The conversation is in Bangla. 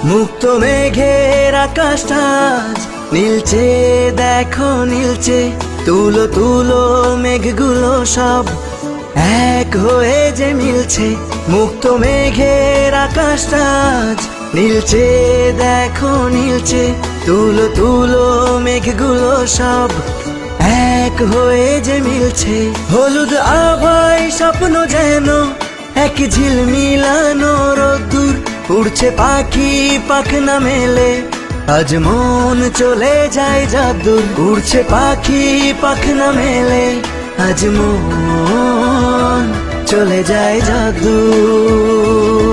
মুক্ত মেঘের আকাশটা আজ নীলচে, দেখো নীলচে। তুলো তুলো মেঘগুলো সব এক হয়ে যে মিলছে। মুক্ত মেঘের আকাশটা আজ নীলচে, দেখো নীলচে। তুলো তুলো মেঘগুলো সব এক হয়ে যে মিলছে। হলুদ আভায় স্বপ্ন যেন এক ঝিলমিলানো রোদ্দুর। উড়ছে পাখি পাখনা মেলে, আজ মন চলে যায় যাদুর। উড়ছে পাখি পাখনা মেলে, আজ মন চলে যায় যাদুর।